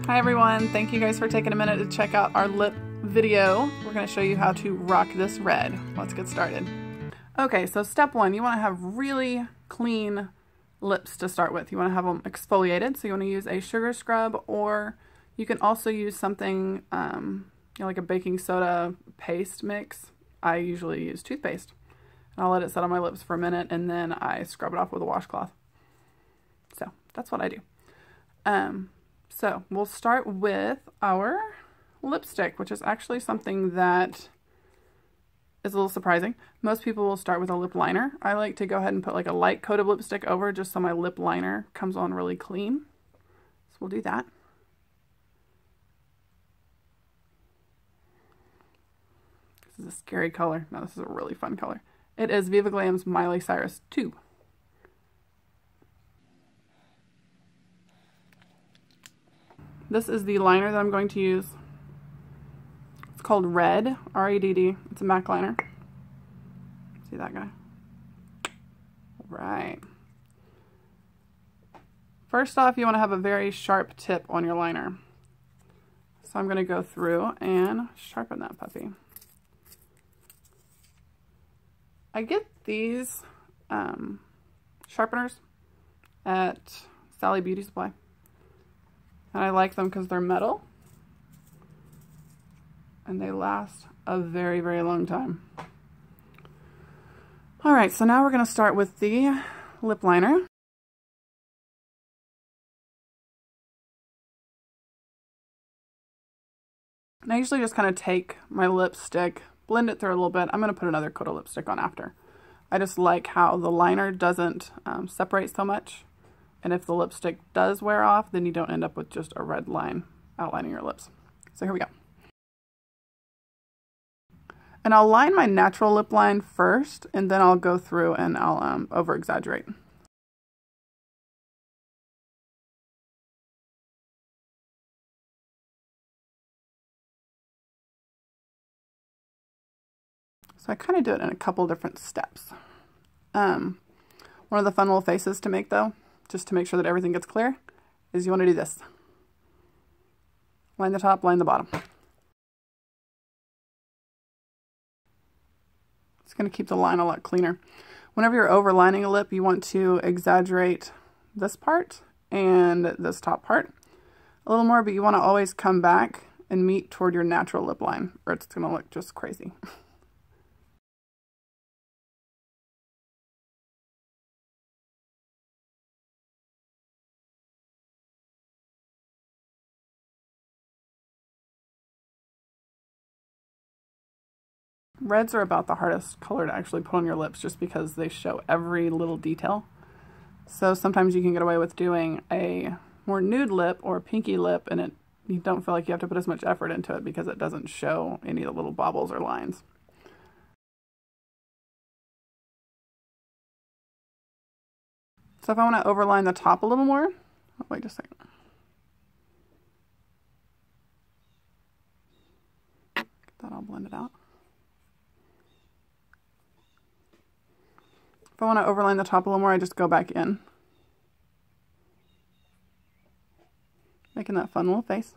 Hi everyone, thank you guys for taking a minute to check out our lip video. We're going to show you how to rock this red. Let's get started. Okay, so step one, you want to have really clean lips to start with. You want to have them exfoliated, so you want to use a sugar scrub, or you can also use something like a baking soda paste mix. I usually use toothpaste. And I'll let it set on my lips for a minute and then I scrub it off with a washcloth. So that's what I do. So we'll start with our lipstick, which is actually something that is a little surprising. Most people will start with a lip liner. I like to go ahead and put like a light coat of lipstick over just so my lip liner comes on really clean. So we'll do that. This is a scary color. No, this is a really fun color. It is Viva Glam's Miley Cyrus Tube. This is the liner that I'm going to use. It's called Red, R-E-D-D. It's a MAC liner. See that guy? Right. First off, you want to have a very sharp tip on your liner. So I'm going to go through and sharpen that puppy. I get these sharpeners at Sally Beauty Supply. And I like them because they're metal. And they last a very, very long time. Alright, so now we're going to start with the lip liner. And I usually just kind of take my lipstick, blend it through a little bit. I'm going to put another coat of lipstick on after. I just like how the liner doesn't separate so much. And if the lipstick does wear off, then you don't end up with just a red line outlining your lips. So here we go. And I'll line my natural lip line first, and then I'll go through and I'll over-exaggerate. So I kind of do it in a couple different steps. One of the fun little faces to make though, just to make sure that everything gets clear, is you want to do this. Line the top, line the bottom. It's going to keep the line a lot cleaner. Whenever you're overlining a lip, you want to exaggerate this part and this top part a little more, but you want to always come back and meet toward your natural lip line, or it's going to look just crazy. Reds are about the hardest color to actually put on your lips just because they show every little detail. So sometimes you can get away with doing a more nude lip or pinky lip and you don't feel like you have to put as much effort into it because it doesn't show any of the little bobbles or lines. So if I want to overline the top a little more, oh, wait just a second. Get that all blended out. If I want to overline the top a little more, I just go back in. Making that fun little face.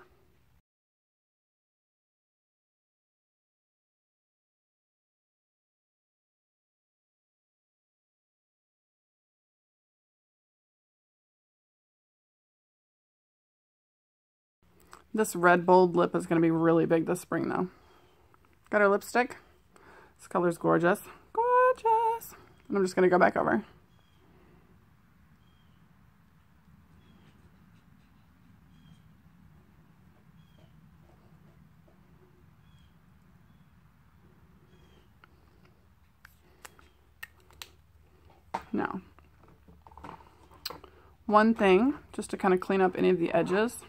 This red bold lip is going to be really big this spring though. Got our lipstick. This color's gorgeous. Gorgeous! And I'm just going to go back over. Now, one thing, just to kind of clean up any of the edges,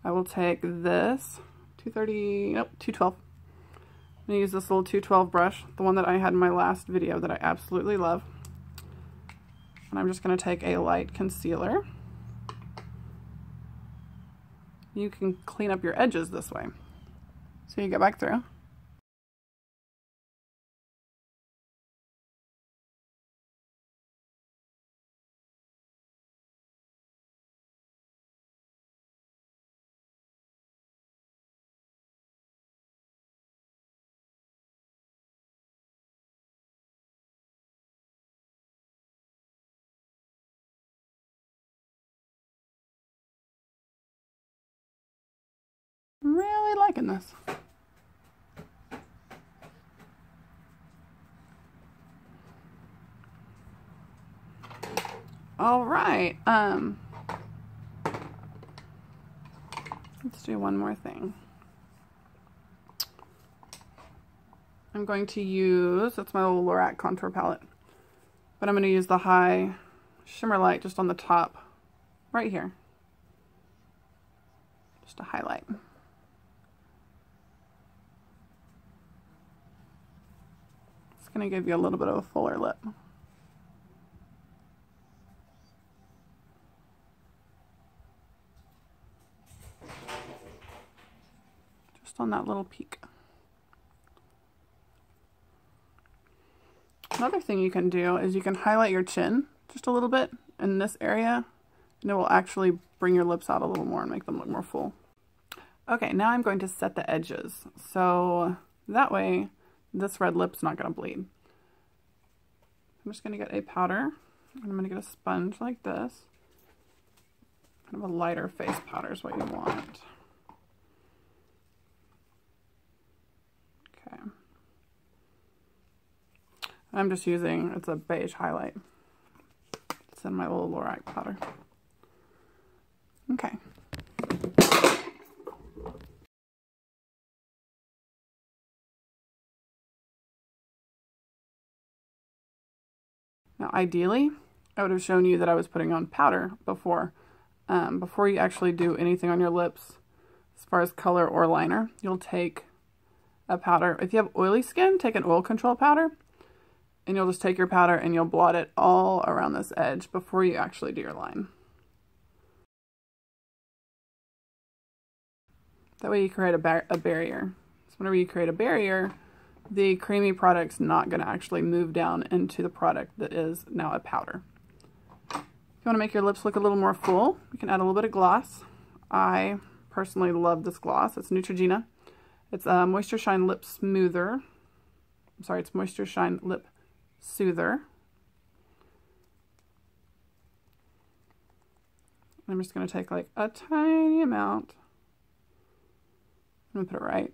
I will take this 212. I'm going to use this little 212 brush, the one that I had in my last video that I absolutely love. And I'm just going to take a light concealer. You can clean up your edges this way. So you go back through. liking this. All right, let's do one more thing. I'm going to use, that's my little Lorac contour palette, but I'm going to use the high shimmer light just on the top, right here, just to highlight. It's going to give you a little bit of a fuller lip. Just on that little peak. Another thing you can do is you can highlight your chin just a little bit in this area, and it will actually bring your lips out a little more and make them look more full. Okay, now I'm going to set the edges, so that way this red lip's not going to bleed. I'm just going to get a powder, and I'm going to get a sponge like this. Kind of a lighter face powder is what you want. Okay. I'm just using, it's a beige highlight. It's in my little Lorac powder. Okay. Now, ideally, I would have shown you that I was putting on powder before. Before you actually do anything on your lips, as far as color or liner, you'll take a powder. If you have oily skin, take an oil control powder, and you'll just take your powder and you'll blot it all around this edge before you actually do your line. That way you create a barrier. So whenever you create a barrier, the creamy product's not going to actually move down into the product that is now a powder. If you want to make your lips look a little more full, you can add a little bit of gloss. I personally love this gloss. It's Neutrogena. It's a Moisture Shine Lip Smoother. I'm sorry, it's Moisture Shine Lip Soother. I'm just going to take like a tiny amount. I'm going to put it right.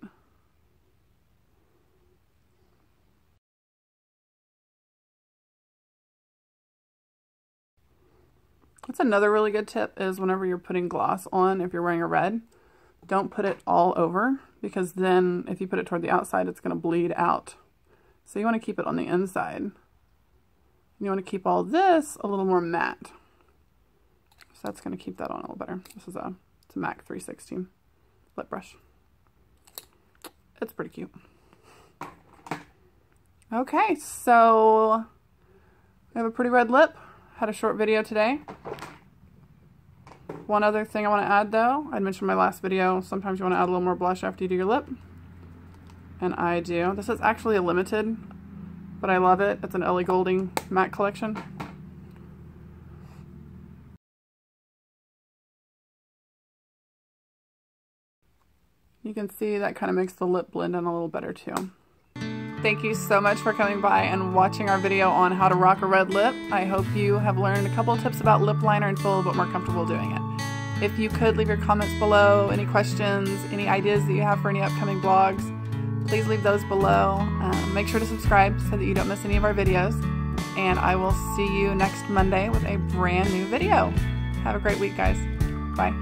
That's another really good tip, is whenever you're putting gloss on, if you're wearing a red, don't put it all over, because then if you put it toward the outside, it's going to bleed out. So you want to keep it on the inside. You want to keep all this a little more matte. So that's going to keep that on a little better. This is it's a MAC 316 lip brush. It's pretty cute. Okay, so I have a pretty red lip. Had a short video today. One other thing I want to add though, I'd mentioned in my last video, sometimes you want to add a little more blush after you do your lip. And I do. This is actually a limited, but I love it. It's an Ellie Goulding matte collection. You can see that kind of makes the lip blend in a little better too. Thank you so much for coming by and watching our video on how to rock a red lip. I hope you have learned a couple of tips about lip liner and feel a little bit more comfortable doing it. If you could leave your comments below, any questions, any ideas that you have for any upcoming vlogs, please leave those below. Make sure to subscribe so that you don't miss any of our videos. And I will see you next Monday with a brand new video. Have a great week, guys. Bye.